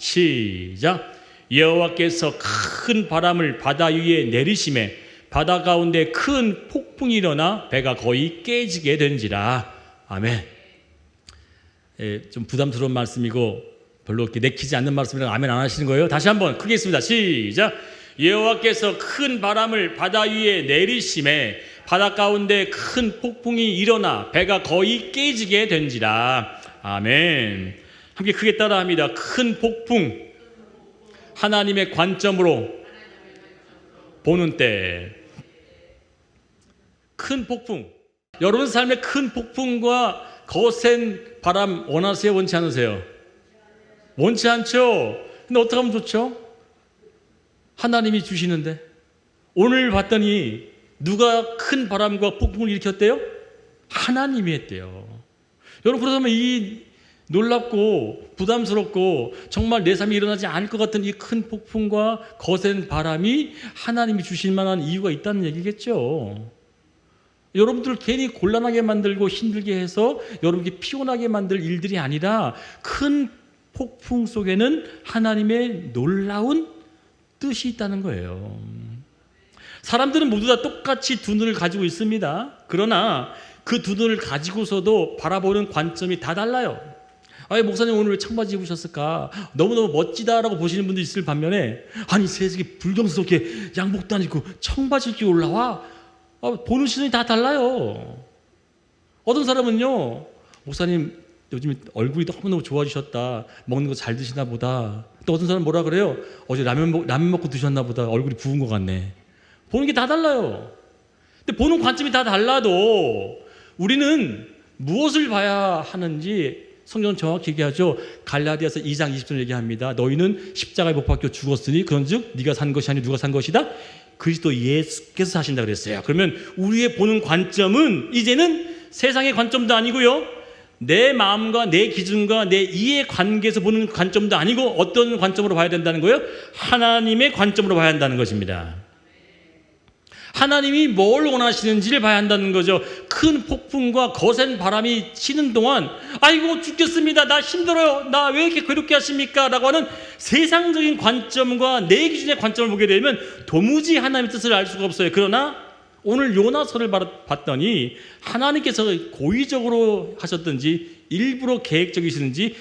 시작. 여호와께서 큰 바람을 바다 위에 내리심에 바다 가운데 큰 폭풍이 일어나 배가 거의 깨지게 된지라. 아멘. 좀 부담스러운 말씀이고 별로 이렇게 내키지 않는 말씀이라 아멘 안 하시는 거예요? 다시 한번 크게 했습니다. 시작. 여호와께서 큰 바람을 바다 위에 내리심에 바다 가운데 큰 폭풍이 일어나 배가 거의 깨지게 된지라. 아멘. 함께 크게 따라합니다. 큰 폭풍, 하나님의 관점으로 보는 때. 큰 폭풍. 여러분 삶의 큰 폭풍과 거센 바람 원하세요? 원치 않으세요? 원치 않죠? 근데 어떻게 하면 좋죠? 하나님이 주시는데. 오늘 봤더니 누가 큰 바람과 폭풍을 일으켰대요? 하나님이 했대요. 여러분, 그러면 이 놀랍고 부담스럽고 정말 내 삶에 일어나지 않을 것 같은 이 큰 폭풍과 거센 바람이 하나님이 주실 만한 이유가 있다는 얘기겠죠. 여러분들 괜히 곤란하게 만들고 힘들게 해서 여러분께 피곤하게 만들 일들이 아니라 큰 폭풍 속에는 하나님의 놀라운 뜻이 있다는 거예요. 사람들은 모두 다 똑같이 두 눈을 가지고 있습니다. 그러나 그 두 눈을 가지고서도 바라보는 관점이 다 달라요. 목사님 오늘 왜 청바지 입으셨을까? 너무너무 멋지다라고 보시는 분도 있을 반면에, 아니 세상에 불경스럽게 양복도 안 입고 청바지 입고 올라와? 보는 시선이 다 달라요. 어떤 사람은요, 목사님 요즘 얼굴이 너무너무 좋아지셨다, 먹는 거 잘 드시나 보다. 또 어떤 사람은 뭐라 그래요? 어제 라면 먹고 드셨나 보다, 얼굴이 부은 것 같네. 보는 게 다 달라요. 근데 보는 관점이 다 달라도 우리는 무엇을 봐야 하는지 성경은 정확히 얘기하죠. 갈라디아서 2장 20절 얘기합니다. 너희는 십자가에 못 박혀 죽었으니 그런즉 네가 산 것이 아니 누가 산 것이다? 그리스도 예수께서 사신다 그랬어요. 그러면 우리의 보는 관점은 이제는 세상의 관점도 아니고요, 내 마음과 내 기준과 내 이해 관계에서 보는 관점도 아니고 어떤 관점으로 봐야 된다는 거예요? 하나님의 관점으로 봐야 한다는 것입니다. 하나님이 뭘 원하시는지를 봐야 한다는 거죠. 큰 폭풍과 거센 바람이 치는 동안 아이고 죽겠습니다, 나 힘들어요, 나 왜 이렇게 괴롭게 하십니까? 라고 하는 세상적인 관점과 내 기준의 관점을 보게 되면 도무지 하나님의 뜻을 알 수가 없어요. 그러나 오늘 요나서를 봤더니 하나님께서 고의적으로 하셨든지 일부러 계획적이시든지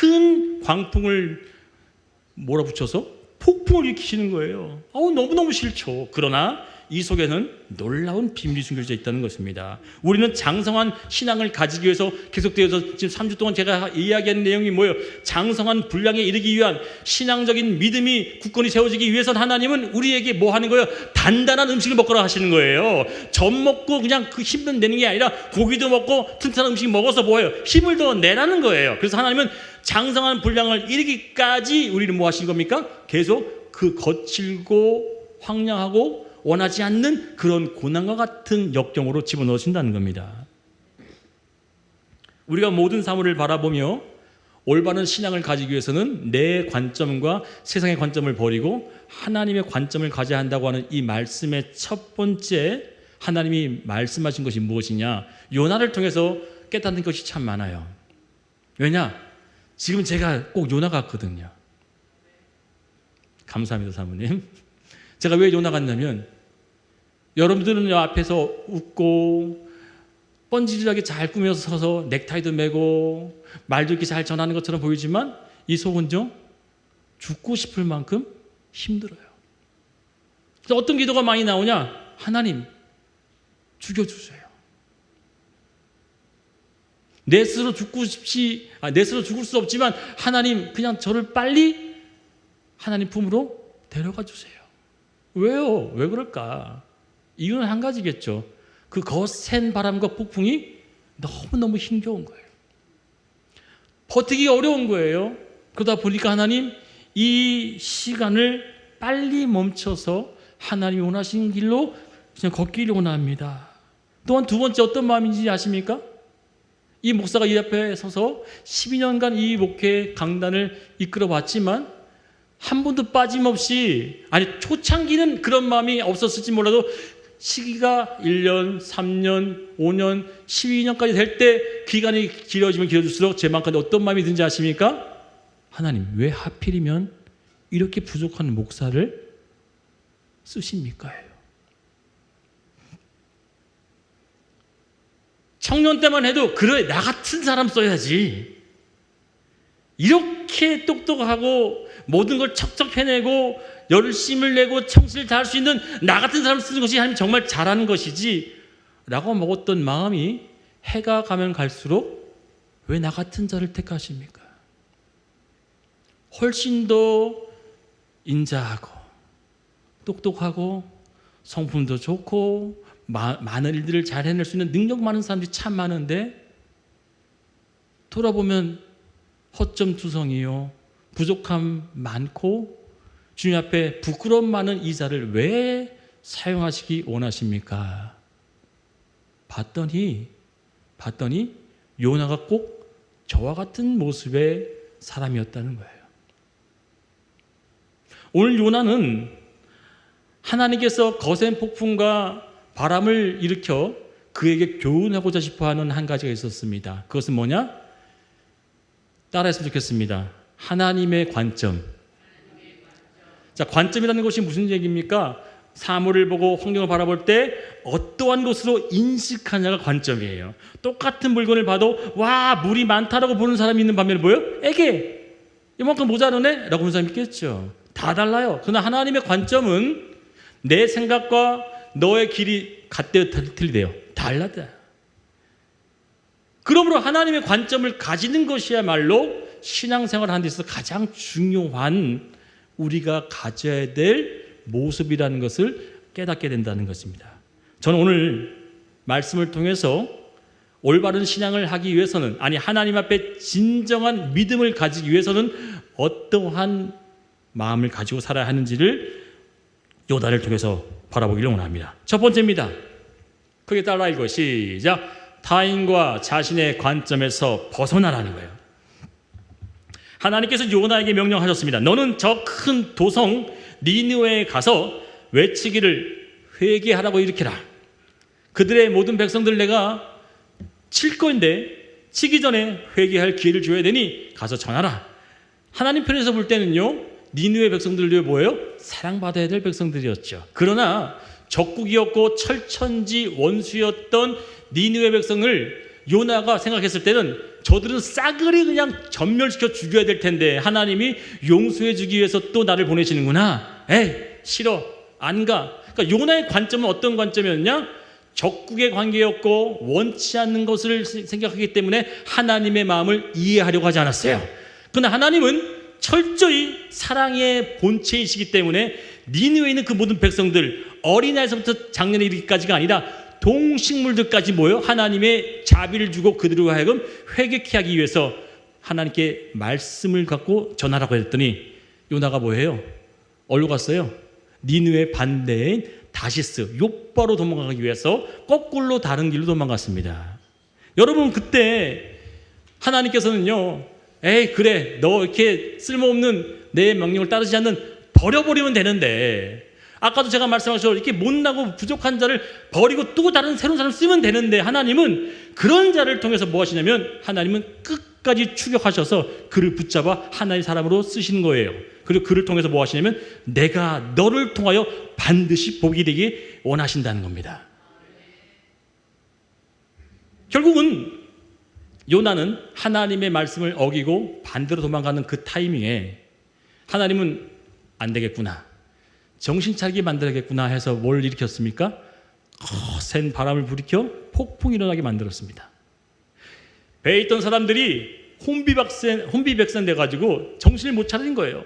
큰 광풍을 몰아붙여서 폭풍을 일으키시는 거예요. 너무너무 싫죠. 그러나 이 속에는 놀라운 비밀이 숨겨져 있다는 것입니다. 우리는 장성한 신앙을 가지기 위해서 계속되어서 지금 3주 동안 제가 이야기한 내용이 뭐예요? 장성한 분량에 이르기 위한 신앙적인 믿음이 굳건히 세워지기 위해서는 하나님은 우리에게 뭐 하는 거예요? 단단한 음식을 먹거라 하시는 거예요. 젖 먹고 그냥 그 힘을 내는 게 아니라 고기도 먹고 튼튼한 음식 먹어서 뭐예요? 힘을 더 내라는 거예요. 그래서 하나님은 장성한 분량을 이르기까지 우리는 뭐 하신 겁니까? 계속 그 거칠고 황량하고 원하지 않는 그런 고난과 같은 역경으로 집어넣으신다는 겁니다. 우리가 모든 사물을 바라보며 올바른 신앙을 가지기 위해서는 내 관점과 세상의 관점을 버리고 하나님의 관점을 가져야 한다고 하는 이 말씀의 첫 번째, 하나님이 말씀하신 것이 무엇이냐? 요나를 통해서 깨닫는 것이 참 많아요. 왜냐? 지금 제가 꼭 요나 같거든요. 감사합니다, 사모님. 제가 왜 요나 같냐면, 여러분들은 앞에서 웃고 뻔질하게 잘 꾸며서 서서 넥타이도 매고 말도 이렇게 잘 전하는 것처럼 보이지만 이 속은요, 죽고 싶을 만큼 힘들어요. 그래서 어떤 기도가 많이 나오냐? 하나님 죽여주세요. 내 스스로 죽을 수 없지만 하나님 그냥 저를 빨리 하나님 품으로 데려가 주세요. 왜요? 왜 그럴까? 이유는 한 가지겠죠. 그 거센 바람과 폭풍이 너무너무 힘겨운 거예요. 버티기 어려운 거예요. 그러다 보니까 하나님 이 시간을 빨리 멈춰서 하나님이 원하시는 길로 그냥 걷기를 원합니다. 또한 두 번째 어떤 마음인지 아십니까? 이 목사가 이 앞에 서서 12년간 이 목회 강단을 이끌어 왔지만 한 번도 빠짐없이, 초창기는 그런 마음이 없었을지 몰라도 시기가 1년, 3년, 5년, 12년까지 될 때 기간이 길어지면 길어질수록 제 마음까지 어떤 마음이 든지 아십니까? 하나님 왜 하필이면 이렇게 부족한 목사를 쓰십니까? 청년 때만 해도 그래 나 같은 사람 써야지. 이렇게 똑똑하고 모든 걸 척척 해내고 열심을 내고 청실을 다할 수 있는 나 같은 사람 쓰는 것이 하나님 정말 잘하는 것이지 라고 먹었던 마음이 해가 가면 갈수록 왜 나 같은 자를 택하십니까? 훨씬 더 인자하고 똑똑하고 성품도 좋고 많은 일들을 잘 해낼 수 있는 능력 많은 사람들이 참 많은데 돌아보면 허점투성이요 부족함 많고 주님 앞에 부끄러움 많은 이 자를 왜 사용하시기 원하십니까? 봤더니 요나가 꼭 저와 같은 모습의 사람이었다는 거예요. 오늘 요나는 하나님께서 거센 폭풍과 바람을 일으켜 그에게 교훈하고자 싶어하는 한 가지가 있었습니다. 그것은 뭐냐? 따라했으면 좋겠습니다. 하나님의 관점. 자, 관점이라는 것이 무슨 얘기입니까? 사물을 보고 환경을 바라볼 때 어떠한 것으로 인식하냐가 관점이에요. 똑같은 물건을 봐도 와 물이 많다라고 보는 사람이 있는 반면에 뭐예요? 에게 이만큼 모자르네? 라고 보는 사람이 있겠죠. 다 달라요. 그러나 하나님의 관점은 내 생각과 너의 길이 같대요 틀리대요? 달라다. 그러므로 하나님의 관점을 가지는 것이야말로 신앙생활을 하는 데 있어서 가장 중요한 우리가 가져야 될 모습이라는 것을 깨닫게 된다는 것입니다. 저는 오늘 말씀을 통해서 올바른 신앙을 하기 위해서는 하나님 앞에 진정한 믿음을 가지기 위해서는 어떠한 마음을 가지고 살아야 하는지를 요나를 통해서 바라보기를 원합니다. 첫 번째입니다. 크게 따라 읽고 시작. 타인과 자신의 관점에서 벗어나라는 거예요. 하나님께서 요나에게 명령하셨습니다. 너는 저 큰 도성 니느웨에 가서 외치기를 회개하라고 일으키라. 그들의 모든 백성들 내가 칠 건데 치기 전에 회개할 기회를 줘야 되니 가서 전하라. 하나님 편에서 볼 때는요, 니느웨 백성들도 뭐예요? 사랑받아야 될 백성들이었죠. 그러나 적국이었고 철천지 원수였던 니느웨 백성을 요나가 생각했을 때는 저들은 싸그리 그냥 전멸시켜 죽여야 될 텐데 하나님이 용서해 주기 위해서 또 나를 보내시는구나. 에이 싫어 안 가. 그러니까 요나의 관점은 어떤 관점이었냐? 적국의 관계였고 원치 않는 것을 생각하기 때문에 하나님의 마음을 이해하려고 하지 않았어요. 그러나 하나님은 철저히 사랑의 본체이시기 때문에 니느웨에 있는 그 모든 백성들 어린아이에서부터 장년에 이르기까지가 아니라 동식물들까지 모여 하나님의 자비를 주고 그들로 하여금 회개케 하기 위해서 하나님께 말씀을 갖고 전하라고 했더니 요나가 뭐예요? 어디로 갔어요? 니느웨 반대인 다시스 욥바로 도망가기 위해서 거꾸로 다른 길로 도망갔습니다. 여러분 그때 하나님께서는요, 에이 그래 너 이렇게 쓸모없는 내 명령을 따르지 않는 버려버리면 되는데, 아까도 제가 말씀한 것처럼 이렇게 못나고 부족한 자를 버리고 또 다른 새로운 사람을 쓰면 되는데 하나님은 그런 자를 통해서 뭐 하시냐면 하나님은 끝까지 추격하셔서 그를 붙잡아 하나의 사람으로 쓰시는 거예요. 그리고 그를 통해서 뭐 하시냐면 내가 너를 통하여 반드시 복이 되기 원하신다는 겁니다. 결국은 요나는 하나님의 말씀을 어기고 반대로 도망가는 그 타이밍에 하나님은 안 되겠구나, 정신 차리게 만들어야겠구나 해서 뭘 일으켰습니까? 거센 바람을 불이켜 폭풍이 일어나게 만들었습니다. 배에 있던 사람들이 혼비백산 돼가지고 정신을 못 차린 거예요.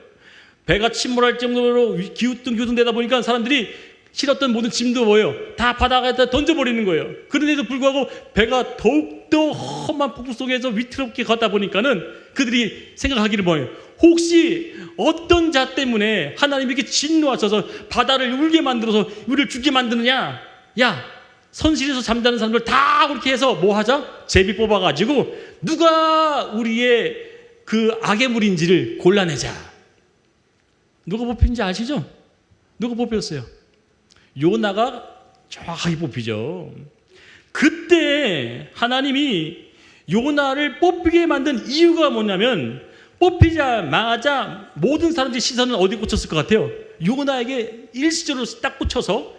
배가 침몰할 정도로 기우뚱기우뚱대다 보니까 사람들이 실었던 모든 짐도 뭐예요? 다 바다에다 던져버리는 거예요. 그런데도 불구하고 배가 더욱더 험한 폭풍 속에서 위태롭게 걷다 보니까는 그들이 생각하기를 뭐예요? 혹시 어떤 자 때문에 하나님이 이렇게 진노하셔서 바다를 울게 만들어서 우리를 죽게 만드느냐? 야, 선실에서 잠자는 사람들 다 그렇게 해서 뭐 하자? 제비 뽑아가지고 누가 우리의 그 악의 물인지를 골라내자. 누가 뽑힌지 아시죠? 누가 뽑혔어요? 요나가 정확하게 뽑히죠. 그때 하나님이 요나를 뽑히게 만든 이유가 뭐냐면 뽑히자마자 모든 사람들의 시선은 어디 꽂혔을 것 같아요? 요나에게 일시적으로 딱 꽂혀서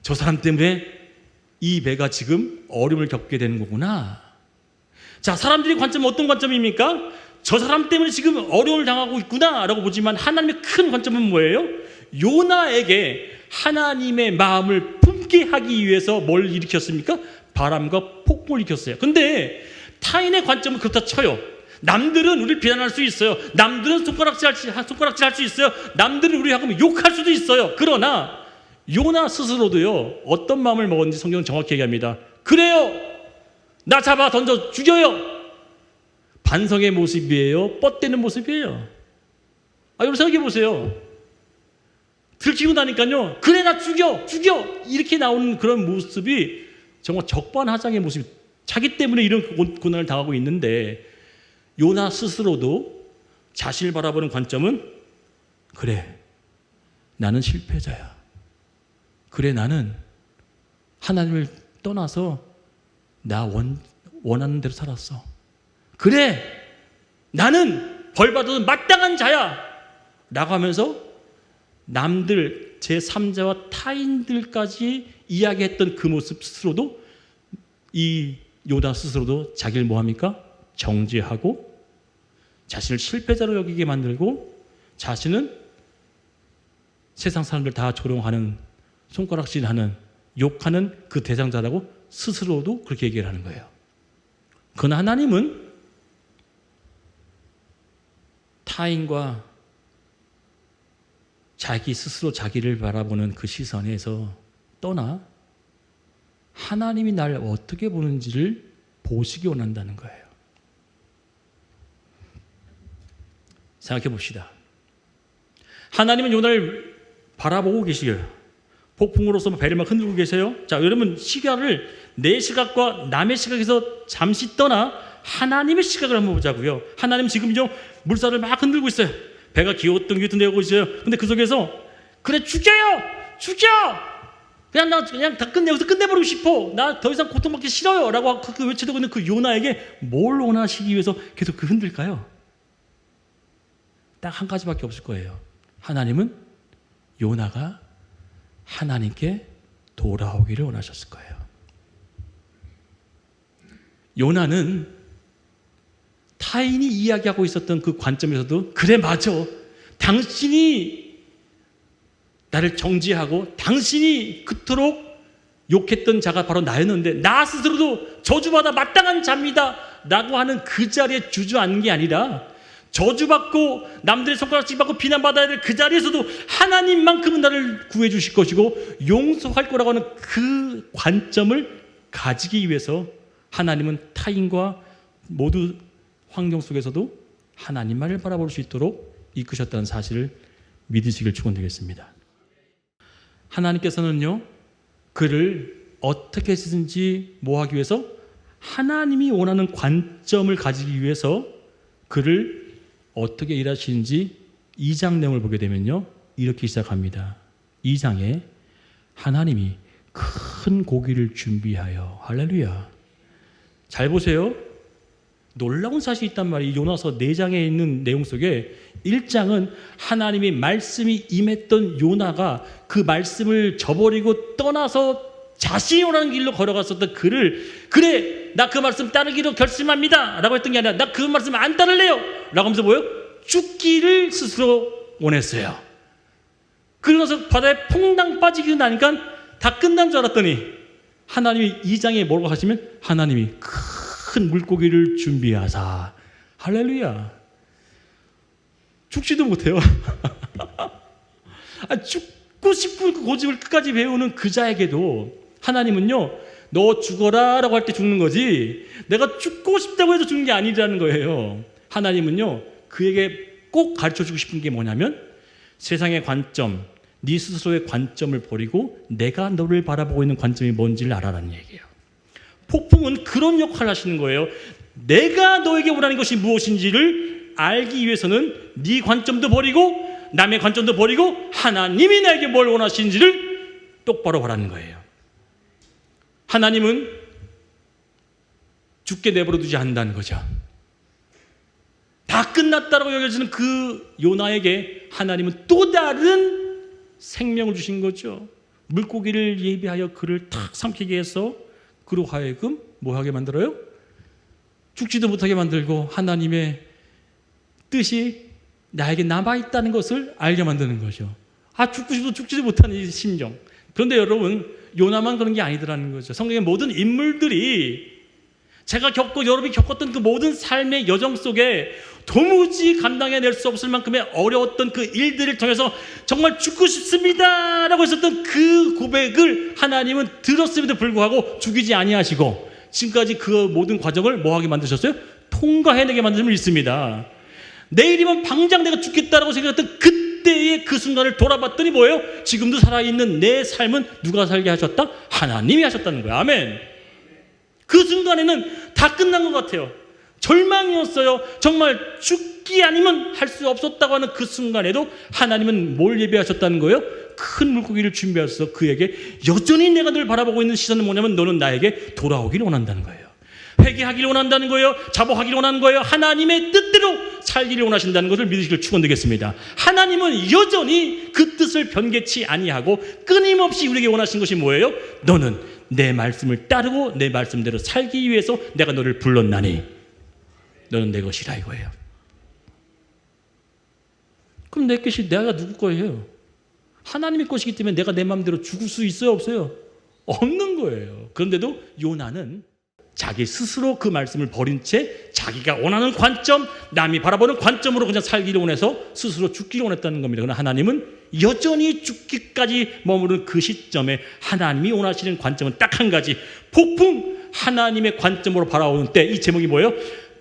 저 사람 때문에 이 배가 지금 어려움을 겪게 되는 거구나. 자, 사람들의 관점은 어떤 관점입니까? 저 사람 때문에 지금 어려움을 당하고 있구나 라고 보지만 하나님의 큰 관점은 뭐예요? 요나에게 하나님의 마음을 품게 하기 위해서 뭘 일으켰습니까? 바람과 폭풍을 일으켰어요. 근데 타인의 관점은 그렇다 쳐요. 남들은 우리를 비난할 수 있어요. 남들은 손가락질 할 수 있어요. 남들은 우리하고 욕할 수도 있어요. 그러나 요나 스스로도요, 어떤 마음을 먹었는지 성경은 정확히 얘기합니다. 그래요, 나 잡아 던져 죽여요. 반성의 모습이에요? 뻗대는 모습이에요? 여러분 생각해 보세요. 들키고 나니까요, 그래 나 죽여 이렇게 나오는 그런 모습이 정말 적반하장의 모습이, 자기 때문에 이런 고난을 당하고 있는데 요나 스스로도 자신을 바라보는 관점은 그래, 나는 실패자야. 그래, 나는 하나님을 떠나서 나 원하는 대로 살았어. 그래, 나는 벌받아도 마땅한 자야 라고 하면서 남들, 제3자와 타인들까지 이야기했던 그 모습 스스로도, 이 요나 스스로도 자기를 뭐합니까? 정죄하고 자신을 실패자로 여기게 만들고 자신은 세상 사람들 다 조롱하는, 손가락질하는, 욕하는 그 대상자라고 스스로도 그렇게 얘기를 하는 거예요. 그러나 하나님은 타인과 자기 스스로 자기를 바라보는 그 시선에서 떠나 하나님이 나를 어떻게 보는지를 보시기 원한다는 거예요. 생각해 봅시다. 하나님은 요나를 바라보고 계시게요. 폭풍으로서 배를 막 흔들고 계세요. 자, 여러분 시각을 내 시각과 남의 시각에서 잠시 떠나 하나님의 시각을 한번 보자고요. 하나님 지금요 물살을 막 흔들고 있어요. 배가 기어뚱기어뚱 있어요. 근데 그 속에서 그래 죽여요, 죽여. 그냥 다 여기서 끝내버리고 싶어. 나 더 이상 고통받기 싫어요라고 그 외치고 있는 그 요나에게 뭘 원하시기 위해서 계속 그 흔들까요? 딱 한 가지밖에 없을 거예요. 하나님은 요나가 하나님께 돌아오기를 원하셨을 거예요. 요나는 타인이 이야기하고 있었던 그 관점에서도 그래 맞아, 당신이 나를 정죄하고 당신이 그토록 욕했던 자가 바로 나였는데 나 스스로도 저주받아 마땅한 자입니다 라고 하는 그 자리에 주저앉는 게 아니라 저주받고 남들의 손가락질 받고 비난받아야 될 그 자리에서도 하나님만큼은 나를 구해 주실 것이고 용서할 거라고 하는 그 관점을 가지기 위해서 하나님은 타인과 모두 환경 속에서도 하나님만을 바라볼 수 있도록 이끄셨다는 사실을 믿으시길 축원드리겠습니다. 하나님께서는요, 그를 어떻게 쓰든지 뭐하기 위해서 하나님이 원하는 관점을 가지기 위해서 그를 어떻게 일하시는지 2장 내용을 보게 되면요, 이렇게 시작합니다. 2장에 하나님이 큰 고기를 준비하여, 할렐루야. 잘 보세요. 놀라운 사실이 있단 말이에요. 요나서 4장에 있는 내용 속에 1장은 하나님의 말씀이 임했던 요나가 그 말씀을 저버리고 떠나서 자신이 원하는 길로 걸어갔었던 그를, 그래 나 그 말씀 따르기로 결심합니다 라고 했던 게 아니라 나 그 말씀 안 따를래요 라고 하면서 뭐예요? 죽기를 스스로 원했어요. 그러면서 바다에 퐁당 빠지고 나니까 다 끝난 줄 알았더니 하나님이 2장에 뭐라고 하시면 하나님이 큰 물고기를 준비하사, 할렐루야. 죽지도 못해요. 죽고 싶고 그 고집을 끝까지 배우는 그 자에게도 하나님은요, 너 죽어라 라고 할 때 죽는 거지 내가 죽고 싶다고 해서 죽는 게 아니라는 거예요. 하나님은요, 그에게 꼭 가르쳐주고 싶은 게 뭐냐면 세상의 관점, 네 스스로의 관점을 버리고 내가 너를 바라보고 있는 관점이 뭔지를 알아라는 얘기예요. 폭풍은 그런 역할을 하시는 거예요. 내가 너에게 원하는 것이 무엇인지를 알기 위해서는 네 관점도 버리고 남의 관점도 버리고 하나님이 나에게 뭘 원하시는지를 똑바로 보라는 거예요. 하나님은 죽게 내버려 두지 않는다는 거죠. 다 끝났다라고 여겨지는 그 요나에게 하나님은 또 다른 생명을 주신 거죠. 물고기를 예비하여 그를 탁 삼키게 해서 그로 하여금 뭐하게 만들어요? 죽지도 못하게 만들고 하나님의 뜻이 나에게 남아있다는 것을 알게 만드는 거죠. 죽고 싶어도 죽지도 못하는 이 심정. 그런데 여러분, 요나만 그런 게 아니더라는 거죠. 성경의 모든 인물들이 제가 여러분이 겪었던 그 모든 삶의 여정 속에 도무지 감당해낼 수 없을 만큼의 어려웠던 그 일들을 통해서 정말 죽고 싶습니다 라고 했었던 그 고백을 하나님은 들었음에도 불구하고 죽이지 아니하시고 지금까지 그 모든 과정을 뭐하게 만드셨어요? 통과해내게 만드심을 있습니다. 내일이면 당장 내가 죽겠다라고 생각했던 그때의 그 순간을 돌아봤더니 뭐예요? 지금도 살아있는 내 삶은 누가 살게 하셨다? 하나님이 하셨다는 거예요. 아멘. 그 순간에는 다 끝난 것 같아요. 절망이었어요. 정말 죽기 아니면 할 수 없었다고 하는 그 순간에도 하나님은 뭘 예배하셨다는 거예요? 큰 물고기를 준비하셔서 그에게 여전히 내가 늘 바라보고 있는 시선은 뭐냐면 너는 나에게 돌아오기를 원한다는 거예요. 회개하기를 원한다는 거예요. 자복하기를 원하는 거예요. 하나님의 뜻대로 살기를 원하신다는 것을 믿으시길 축원드리겠습니다. 하나님은 여전히 그 뜻을 변개치 아니하고 끊임없이 우리에게 원하신 것이 뭐예요? 너는 내 말씀을 따르고 내 말씀대로 살기 위해서 내가 너를 불렀나니 너는 내 것이라 이거예요. 그럼 내 것이 내가 누구 거예요? 하나님의 것이기 때문에 내가 내 마음대로 죽을 수 있어요? 없어요? 없는 거예요. 그런데도 요나는 자기 스스로 그 말씀을 버린 채 자기가 원하는 관점, 남이 바라보는 관점으로 그냥 살기를 원해서 스스로 죽기를 원했다는 겁니다. 그러나 하나님은 여전히 죽기까지 머무른 그 시점에 하나님이 원하시는 관점은 딱 한 가지, 폭풍, 하나님의 관점으로 바라보는 때 이 제목이 뭐예요?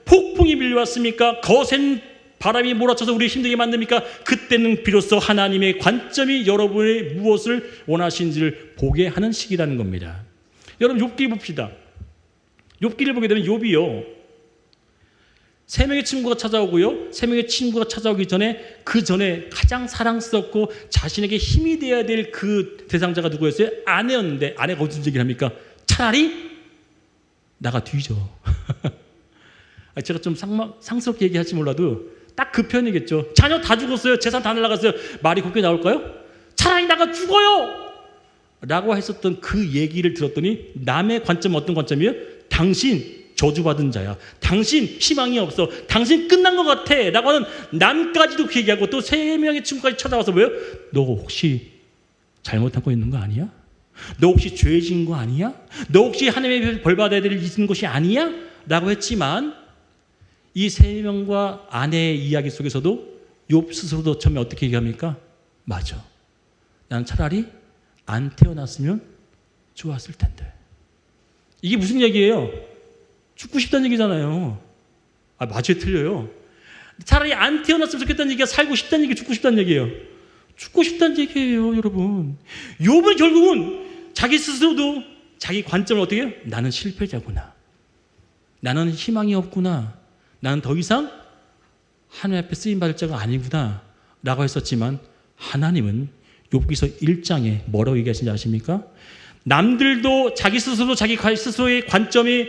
폭풍이 밀려왔습니까? 거센 바람이 몰아쳐서 우리 힘들게 만듭니까? 그때는 비로소 하나님의 관점이 여러분의 무엇을 원하시는지를 보게 하는 시기라는 겁니다. 여러분 욥기 봅시다. 욥기를 보게 되면 욥이요, 3명의 친구가 찾아오고요, 3명의 친구가 찾아오기 전에 그 전에 가장 사랑스럽고 자신에게 힘이 되어야 될 그 대상자가 누구였어요? 아내였는데 아내가 무슨 얘기를 합니까? 차라리 나가 뒤져. 제가 좀 상스럽게 얘기할지 몰라도 딱 그 편이겠죠. 자녀 다 죽었어요. 재산 다 날라갔어요. 말이 곱게 나올까요? 차라리 나가 죽어요 라고 했었던 그 얘기를 들었더니 남의 관점은 어떤 관점이에요? 당신 저주받은 자야. 당신 희망이 없어. 당신 끝난 것 같아 라고 하는 남까지도 그 얘기하고 또 3명의 친구까지 찾아와서 뭐예요? 너 혹시 잘못하고 있는 거 아니야? 너 혹시 죄 지은 거 아니야? 너 혹시 하나님의 벌 받아야 될 있는 것이 아니야? 라고 했지만 이 3명과 아내의 이야기 속에서도 욥 스스로도 처음에 어떻게 얘기합니까? 맞아. 난 차라리 안 태어났으면 좋았을 텐데. 이게 무슨 얘기예요? 죽고 싶다는 얘기잖아요. 맞아요. 틀려요. 차라리 안 태어났으면 좋겠다는 얘기가 살고 싶다는 얘기, 죽고 싶다는 얘기예요. 죽고 싶다는 얘기예요, 여러분. 욥은 결국은 자기 스스로도 자기 관점을 어떻게 해요? 나는 실패자구나. 나는 희망이 없구나. 나는 더 이상 하나님 앞에 쓰임받을 자가 아니구나 라고 했었지만 하나님은 욥기서 1장에 뭐라고 얘기하신지 아십니까? 남들도 자기 스스로 자기 스스로의 관점이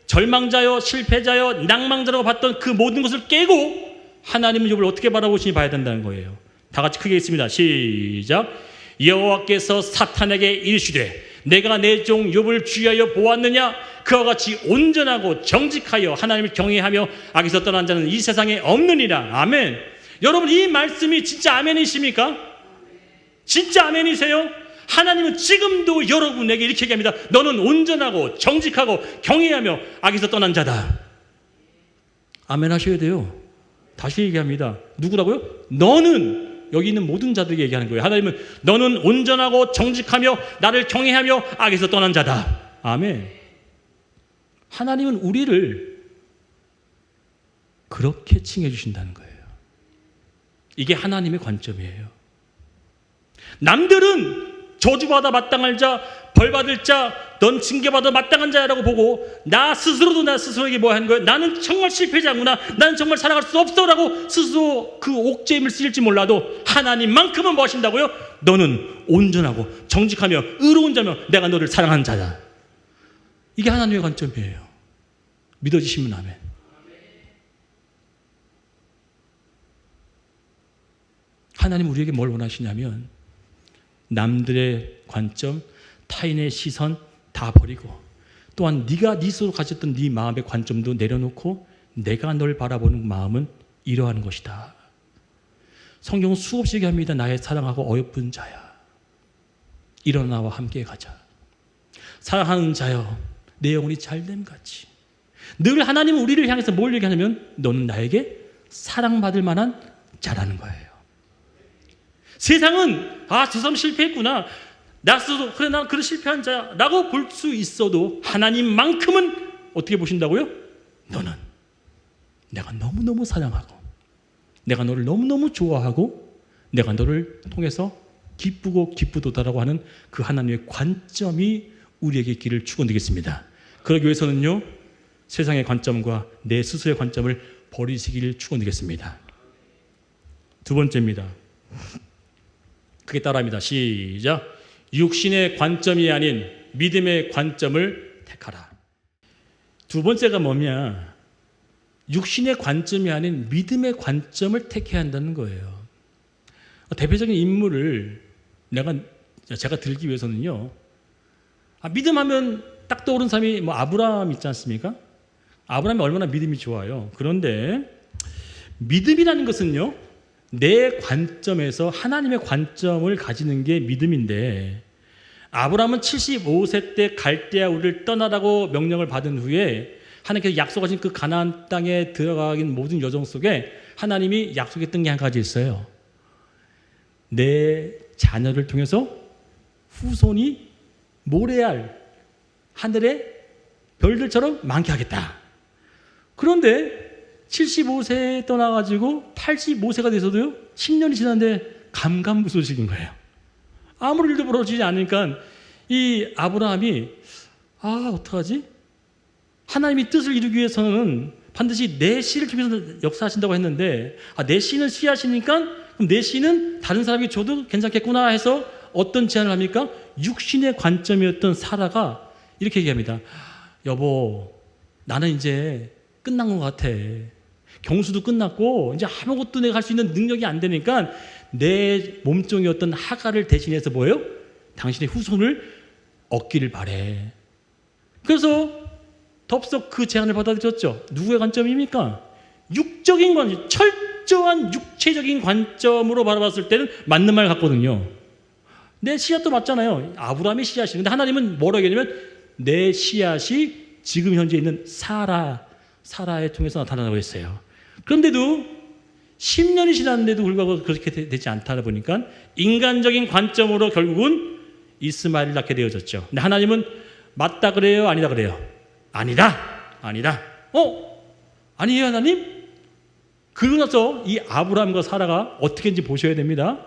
절망자요, 실패자요, 낭망자라고 봤던 그 모든 것을 깨고 하나님은 욥을 어떻게 바라보시니 봐야 된다는 거예요. 다 같이 크게 읽습니다. 시작. 여호와께서 사탄에게 이르시되 내가 내 종 욥을 주의하여 보았느냐? 그와 같이 온전하고 정직하여 하나님을 경외하며 악에서 떠난 자는 이 세상에 없느니라. 아멘. 여러분 이 말씀이 진짜 아멘이십니까? 진짜 아멘이세요? 하나님은 지금도 여러분에게 이렇게 얘기합니다. 너는 온전하고 정직하고 경외하며 악에서 떠난 자다. 아멘 하셔야 돼요. 다시 얘기합니다. 누구라고요? 너는, 여기 있는 모든 자들에게 얘기하는 거예요. 하나님은 너는 온전하고 정직하며 나를 경외하며 악에서 떠난 자다. 아멘. 하나님은 우리를 그렇게 칭해 주신다는 거예요. 이게 하나님의 관점이에요. 남들은 저주받아 마땅할 자, 벌받을 자, 넌 징계받아 마땅한 자라고 보고 나 스스로도 나 스스로에게 뭐 하는 거예요? 나는 정말 실패자구나. 나는 정말 살아갈 수 없어라고 스스로 그 옥죄임을 쓰일지 몰라도 하나님만큼은 뭐 하신다고요? 너는 온전하고 정직하며 의로운 자며 내가 너를 사랑하는 자다. 이게 하나님의 관점이에요. 믿어지시면 아멘. 하나님 우리에게 뭘 원하시냐면 남들의 관점, 타인의 시선 다 버리고 또한 네가 네 스스로 가졌던 네 마음의 관점도 내려놓고 내가 널 바라보는 마음은 이러한 것이다. 성경은 수없이 얘기합니다. 나의 사랑하고 어여쁜 자야, 일어나 나와 함께 가자. 사랑하는 자여, 내 영혼이 잘됨 같이. 늘 하나님은 우리를 향해서 뭘 얘기하냐면 너는 나에게 사랑받을 만한 자라는 거예요. 세상은 저 사람 실패했구나, 나 스스로 그래 난 그런 실패한 자야 라고 볼 수 있어도 하나님만큼은 어떻게 보신다고요? 너는 내가 너무너무 사랑하고 내가 너를 너무너무 좋아하고 내가 너를 통해서 기쁘고 기쁘도다라고 하는 그 하나님의 관점이 우리에게 길을 축원드리겠습니다. 그러기 위해서는요, 세상의 관점과 내 스스로의 관점을 버리시기를 축원드리겠습니다. 두 번째입니다. 크게 따라합니다. 시작. 육신의 관점이 아닌 믿음의 관점을 택하라. 두 번째가 뭐냐? 육신의 관점이 아닌 믿음의 관점을 택해야 한다는 거예요. 대표적인 인물을 제가 들기 위해서는요, 믿음하면 딱 떠오르는 사람이 아브라함 있지 않습니까? 아브라함이 얼마나 믿음이 좋아요. 그런데 믿음이라는 것은요, 내 관점에서 하나님의 관점을 가지는 게 믿음인데, 아브라함은 75세 때 갈대아 우리를 떠나라고 명령을 받은 후에 하나님께서 약속하신 그 가나안 땅에 들어가긴 모든 여정 속에 하나님이 약속했던 게 한 가지 있어요. 내 자녀를 통해서 후손이 모래알 하늘의 별들처럼 많게 하겠다. 그런데 75세에 떠나가지고 85세가 돼서도요, 10년이 지났는데 감감무소식인 거예요. 아무런 일도 벌어지지 않으니까 이 아브라함이 어떡하지? 하나님이 뜻을 이루기 위해서는 반드시 내 씨를 통해서 역사하신다고 했는데 내 씨는 씨하시니까 그럼 내 씨는 다른 사람이 줘도 괜찮겠구나 해서 어떤 제안을 합니까? 육신의 관점이었던 사라가 이렇게 얘기합니다. 여보, 나는 이제 끝난 것 같아. 경수도 끝났고 이제 아무것도 내가 할 수 있는 능력이 안 되니까 내 몸종이었던 하가를 대신해서 뭐예요? 당신의 후손을 얻기를 바래. 그래서 덥석 그 제안을 받아들였죠. 누구의 관점입니까? 육적인 관점, 철저한 육체적인 관점으로 바라봤을 때는 맞는 말 같거든요. 내 씨앗도 맞잖아요. 아브라함의 씨앗이. 근데 하나님은 뭐라고 얘기하냐면 내 씨앗이 지금 현재 있는 사라에 통해서 나타나라고 했어요. 그런데도 10년이 지났는데도 불구하고 그렇게 되지 않다 보니까 인간적인 관점으로 결국은 이스마엘을 낳게 되어졌죠. 근데 하나님은 맞다 그래요? 아니다 그래요? 아니다. 아니에요 하나님? 그러고 나서 이 아브라함과 사라가 어떻게인지 보셔야 됩니다.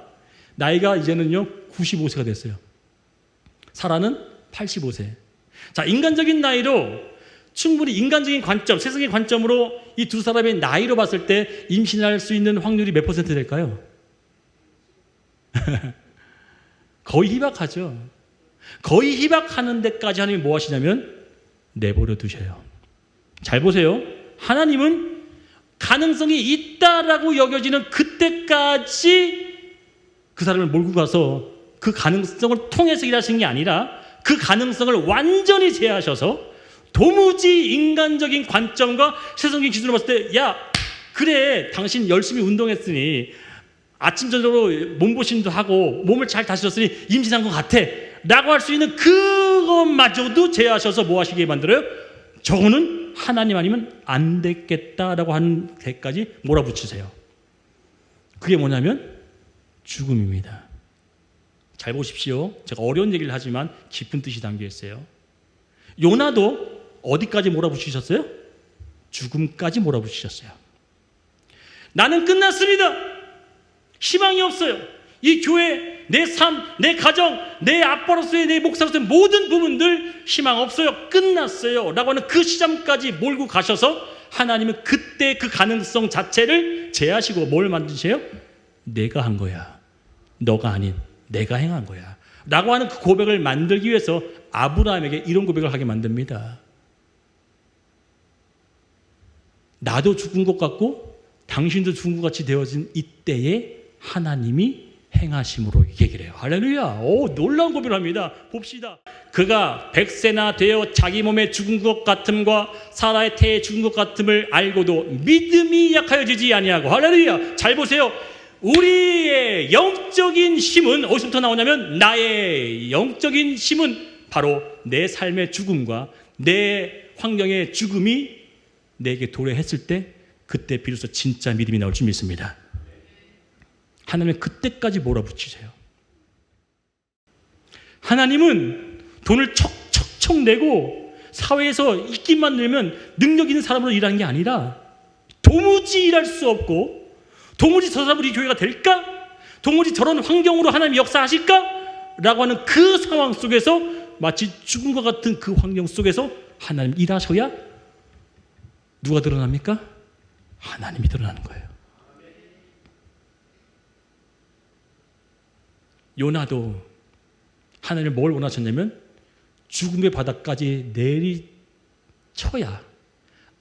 나이가 이제는요 95세가 됐어요. 사라는 85세. 자, 인간적인 나이로 충분히 인간적인 관점, 세상의 관점으로 이 두 사람의 나이로 봤을 때 임신할 수 있는 확률이 몇 퍼센트 될까요? 거의 희박하죠. 거의 희박하는 데까지 하나님이 뭐 하시냐면 내버려 두셔요. 잘 보세요. 하나님은 가능성이 있다라고 여겨지는 그때까지 그 사람을 몰고 가서 그 가능성을 통해서 일하시는 게 아니라 그 가능성을 완전히 제하셔서 도무지 인간적인 관점과 세상적인 기준으로 봤을 때 그래 당신 열심히 운동했으니 아침 저녁으로 몸보신도 하고 몸을 잘 다스렸으니 임신한 것 같아 라고 할 수 있는 그것마저도 제하셔서 뭐 하시게 만들어요? 저거는 하나님 아니면 안 됐겠다라고 하는 데까지 몰아붙이세요. 그게 뭐냐면 죽음입니다. 잘 보십시오. 제가 어려운 얘기를 하지만 깊은 뜻이 담겨 있어요. 요나도 어디까지 몰아붙이셨어요? 죽음까지 몰아붙이셨어요. 나는 끝났습니다. 희망이 없어요. 이 교회, 내 삶, 내 가정, 내 아빠로서의, 내 목사로서의 모든 부분들 희망 없어요. 끝났어요. 라고 하는 그 시점까지 몰고 가셔서 하나님은 그때 그 가능성 자체를 제하시고 뭘 만드세요? 내가 한 거야. 너가 아닌 내가 행한 거야. 라고 하는 그 고백을 만들기 위해서 아브라함에게 이런 고백을 하게 만듭니다. 나도 죽은 것 같고 당신도 죽은 것 같이 되어진 이때에 하나님이 행하심으로 얘기를 해요. 할렐루야. 오, 놀라운 고백을 합니다. 봅시다. 그가 100세나 되어 자기 몸에 죽은 것 같음과 사라의 태에 죽은 것 같음을 알고도 믿음이 약하여지지 아니하고. 할렐루야. 잘 보세요. 우리의 영적인 힘은 어디서부터 나오냐면, 나의 영적인 힘은 바로 내 삶의 죽음과 내 환경의 죽음이 내게 도래했을 때, 그때 비로소 진짜 믿음이 나올 줄 믿습니다. 하나님은 그때까지 몰아붙이세요. 하나님은 돈을 척척척 내고 사회에서 있기만 늘면 능력 있는 사람으로 일하는 게 아니라, 도무지 일할 수 없고 도무지 저 사람이 교회가 될까? 도무지 저런 환경으로 하나님이 역사하실까? 라고 하는 그 상황 속에서, 마치 죽은 것 같은 그 환경 속에서 하나님 일하셔야 누가 드러납니까? 하나님이 드러나는 거예요. 요나도 하나님을 뭘 원하셨냐면 죽음의 바닥까지 내리쳐야,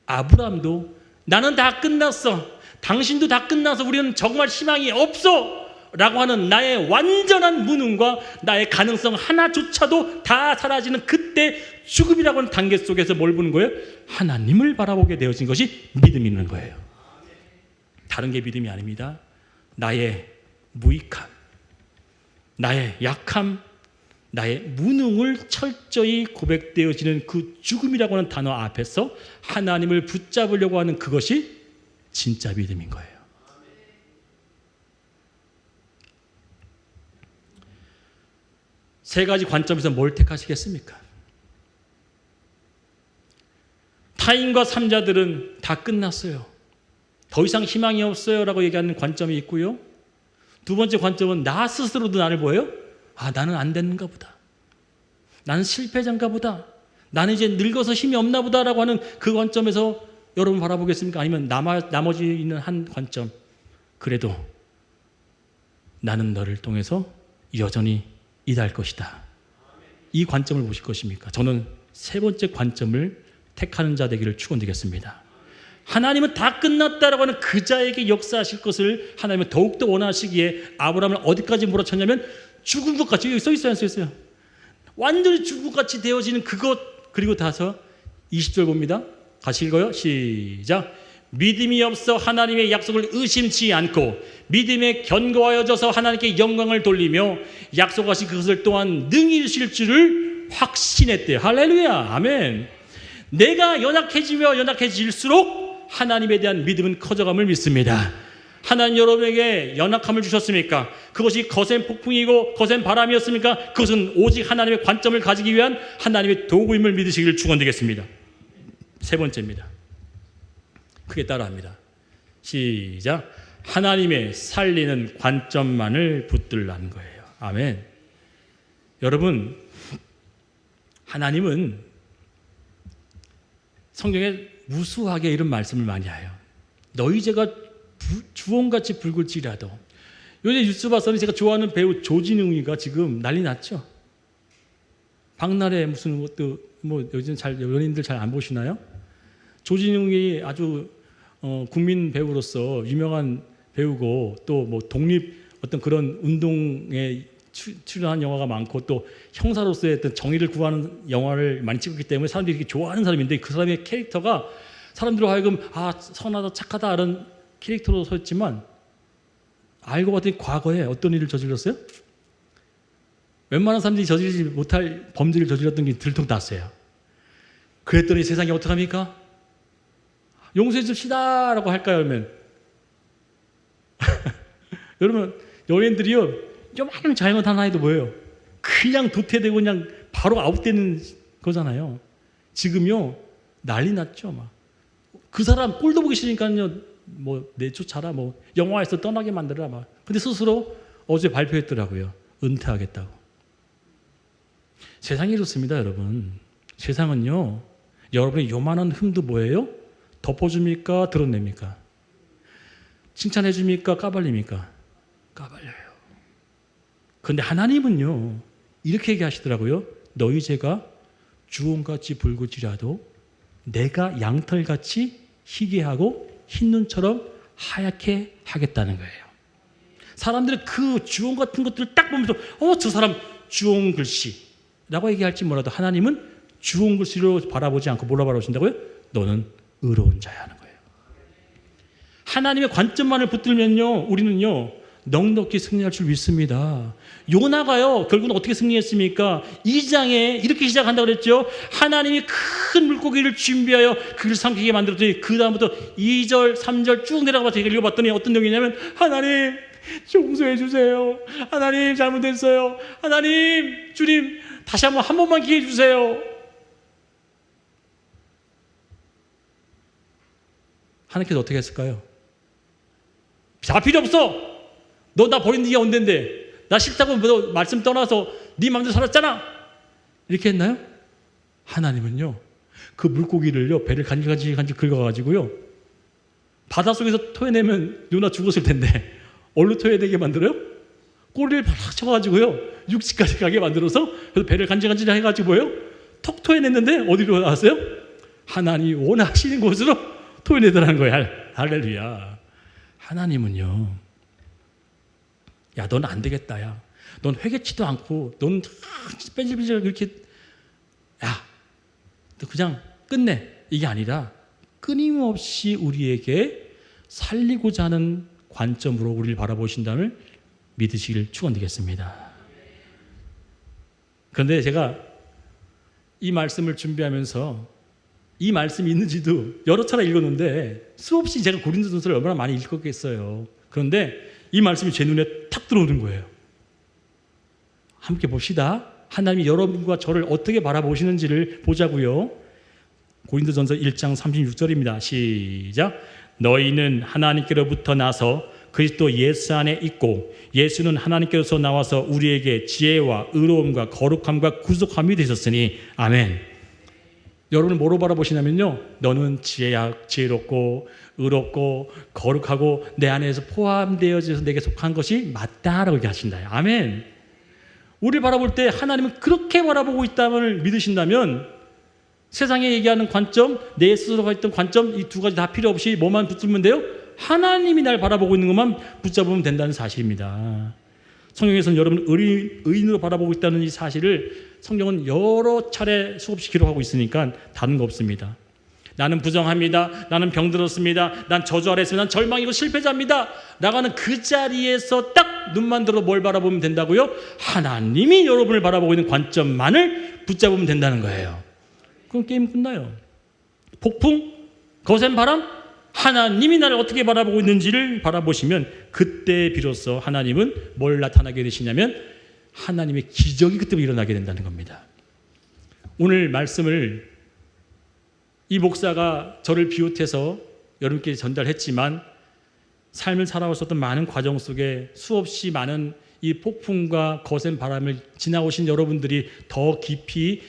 아브라함도 나는 다 끝났어, 당신도 다 끝나서 우리는 정말 희망이 없어 라고 하는 나의 완전한 무능과 나의 가능성 하나조차도 다 사라지는 그때 죽음이라고 하는 단계 속에서 뭘 보는 거예요? 하나님을 바라보게 되어진 것이 믿음이 있는 거예요. 다른 게 믿음이 아닙니다. 나의 무익함, 나의 약함, 나의 무능을 철저히 고백되어지는 그 죽음이라고 하는 단어 앞에서 하나님을 붙잡으려고 하는 그것이 진짜 믿음인 거예요. 세 가지 관점에서 뭘 택하시겠습니까? 타인과 삼자들은 다 끝났어요, 더 이상 희망이 없어요 라고 얘기하는 관점이 있고요. 두 번째 관점은 나 스스로도 나를 보여요. 아, 나는 안 되는가 보다, 나는 실패자인가 보다, 나는 이제 늙어서 힘이 없나 보다 라고 하는 그 관점에서 여러분 바라보겠습니까? 아니면 나머지 있는 한 관점, 그래도 나는 너를 통해서 여전히 일할 것이다, 이 관점을 보실 것입니까? 저는 세 번째 관점을 택하는 자 되기를 축원드리겠습니다. 하나님은 다 끝났다라고 하는 그 자에게 역사하실 것을 하나님은 더욱더 원하시기에 아브라함을 어디까지 몰아쳤냐면 죽은 것 같이, 여기 써 있어요, 안 써 있어요? 완전히 죽은 것 같이 되어지는 그것. 그리고 다서 20절 봅니다. 같이 읽어요. 시작. 믿음이 없어 하나님의 약속을 의심치 않고 믿음에 견고하여져서 하나님께 영광을 돌리며 약속하신 그것을 또한 능히 이루실 줄을 확신했대요. 할렐루야. 아멘. 내가 연약해지며 연약해질수록 하나님에 대한 믿음은 커져감을 믿습니다. 하나님 여러분에게 연약함을 주셨습니까? 그것이 거센 폭풍이고 거센 바람이었습니까? 그것은 오직 하나님의 관점을 가지기 위한 하나님의 도구임을 믿으시기를 축원드리겠습니다. 세 번째입니다. 크게 따라합니다. 시작. 하나님의 살리는 관점만을 붙들라는 거예요. 아멘. 여러분, 하나님은 성경에 무수하게 이런 말씀을 많이 해요. 너희 죄가 주홍같이 붉을지라도. 요새 뉴스 봤더니 제가 좋아하는 배우 조진웅이가 지금 난리 났죠. 박나래 무슨 것도 뭐 요즘 잘 연예인들 잘 안 보시나요? 조진웅이 아주 국민 배우로서 유명한 배우고 또 뭐 독립 어떤 그런 운동에 출연한 영화가 많고 또 형사로서의 어떤 정의를 구하는 영화를 많이 찍었기 때문에 사람들이 이렇게 좋아하는 사람인데 그 사람의 캐릭터가 사람들로 하여금 아 선하다 착하다 이런 캐릭터로 섰지만 알고 봤더니 과거에 어떤 일을 저질렀어요? 웬만한 사람들이 저지르지 못할 범죄를 저질렀던 게 들통났어요. 그랬더니 세상이 어떡합니까? 용서해 줍시다 라고 할까요? 그러면 여러분 연예인들이요 요만한 잘못 하나 해도 뭐예요? 그냥 도태되고 그냥 바로 아웃되는 거잖아요. 지금요 난리 났죠. 막. 그 사람 꼴도 보기 싫으니까요 뭐 내쫓아라 뭐 영화에서 떠나게 만들어라 막. 근데 스스로 어제 발표했더라고요. 은퇴하겠다고. 세상이 이렇습니다. 여러분. 세상은요 여러분의 요만한 흠도 뭐예요? 덮어줍니까? 드러냅니까? 칭찬해줍니까? 까발립니까? 까발려요. 그런데 하나님은요 이렇게 얘기하시더라고요. 너희 죄가 주홍같이 붉을지라도 내가 양털같이 희게 하고 흰 눈처럼 하얗게 하겠다는 거예요. 사람들은 그 주홍 같은 것들을 딱 보면서 저 사람 주홍 글씨라고 얘기할지 몰라도 하나님은 주홍 글씨로 바라보지 않고 뭐라 바라보신다고요? 너는 의로운 자야 하는 거예요. 하나님의 관점만을 붙들면요, 우리는요 넉넉히 승리할 줄 믿습니다. 요나가요 결국은 어떻게 승리했습니까? 2장에 이렇게 시작한다고 그랬죠. 하나님이 큰 물고기를 준비하여 그를 삼키게 만들었더니 그 다음부터 2절 3절 쭉 내려가서 제가 읽어봤더니 어떤 내용이냐면 하나님 용서해 주세요. 하나님 잘못했어요. 하나님 주님 다시 한 번만 기회 주세요. 하나님께서 어떻게 했을까요? 다 필요 없어. 너 나 버린 지가 언젠데. 나 싫다고 너 말씀 떠나서 네 마음대로 살았잖아. 이렇게 했나요? 하나님은요 그 물고기를요 배를 간질간질 긁어가지고요 바닷속에서 토해내면 요나 죽었을 텐데 얼로 토해내게 만들어요? 꼬리를 바락 쳐가지고요 육지까지 가게 만들어서 그래서 배를 간질간질 해가지고 뭐예요? 턱 토해냈는데 어디로 나왔어요? 하나님이 원하시는 곳으로 토해내더라는 거예요. 할렐루야. 하나님은요 야, 넌 안 되겠다, 야. 넌 회개치도 않고, 넌 뺀질뺀질 그렇게, 야, 너 그냥 끝내. 이게 아니라 끊임없이 우리에게 살리고자 하는 관점으로 우리를 바라보신다는 믿으시길 축원드리겠습니다. 그런데 제가 이 말씀을 준비하면서 이 말씀이 있는지도 여러 차례 읽었는데 수없이 제가 고린도전서를 얼마나 많이 읽었겠어요. 그런데 이 말씀이 제 눈에 탁 들어오는 거예요. 함께 봅시다. 하나님이 여러분과 저를 어떻게 바라보시는지를 보자고요. 고린도전서 1장 36절입니다. 시작. 너희는 하나님께로부터 나서 그리스도 예수 안에 있고 예수는 하나님께로서 나와서 우리에게 지혜와 의로움과 거룩함과 구속함이 되셨으니 아멘. 여러분은 뭐로 바라보시냐면요 너는 지혜롭고 의롭고 거룩하고 내 안에서 포함되어져서 내게 속한 것이 맞다라고 얘기하신다. 아멘. 우리를 바라볼 때 하나님은 그렇게 바라보고 있다는 믿으신다면 세상에 얘기하는 관점, 내 스스로가 있던 관점 이 두 가지 다 필요 없이 뭐만 붙들면 돼요? 하나님이 날 바라보고 있는 것만 붙잡으면 된다는 사실입니다. 성경에서는 여러분 의인으로 바라보고 있다는 이 사실을 성경은 여러 차례 수없이 기록하고 있으니까 다른 거 없습니다. 나는 부정합니다. 나는 병들었습니다. 난 저주 아래 있습니다. 난 절망이고 실패자입니다. 나가는 그 자리에서 딱 눈만 들어 뭘 바라보면 된다고요? 하나님이 여러분을 바라보고 있는 관점만을 붙잡으면 된다는 거예요. 그럼 게임 끝나요. 폭풍, 거센 바람, 하나님이 나를 어떻게 바라보고 있는지를 바라보시면 그때 비로소 하나님은 뭘 나타나게 되시냐면 하나님의 기적이 그때부터 일어나게 된다는 겁니다. 오늘 말씀을 이 목사가 저를 비롯해서 여러분께 전달했지만 삶을 살아오셨던 많은 과정 속에 수없이 많은 이 폭풍과 거센 바람을 지나오신 여러분들이 더 깊이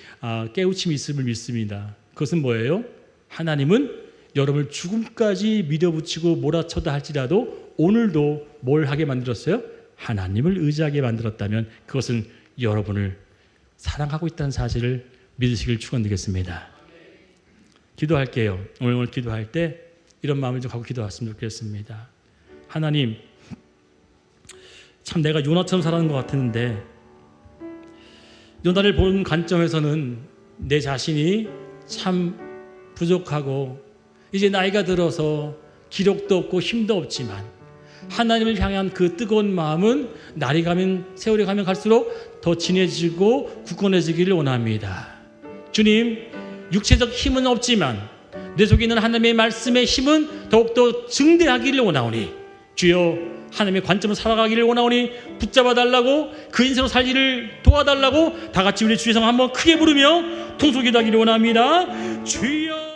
깨우침이 있음을 믿습니다. 그것은 뭐예요? 하나님은 여러분을 죽음까지 밀어붙이고 몰아쳐다 할지라도 오늘도 뭘 하게 만들었어요? 하나님을 의지하게 만들었다면 그것은 여러분을 사랑하고 있다는 사실을 믿으시길 축원드리겠습니다. 기도할게요. 오늘 기도할 때 이런 마음을 좀 갖고 기도했으면 좋겠습니다. 하나님, 참 내가 요나처럼 살아가는 것 같았는데 요나를 보는 관점에서는 내 자신이 참 부족하고 이제 나이가 들어서 기력도 없고 힘도 없지만 하나님을 향한 그 뜨거운 마음은 날이 가면 세월이 가면 갈수록 더 진해지고 굳건해지기를 원합니다. 주님, 육체적 힘은 없지만 내 속에 있는 하나님의 말씀의 힘은 더욱더 증대하기를 원하오니 주여 하나님의 관점을 살아가기를 원하오니 붙잡아달라고 그 인생으로 살기를 도와달라고 다 같이 우리 주의 성 한번 크게 부르며 통속기도하기를 원합니다. 주여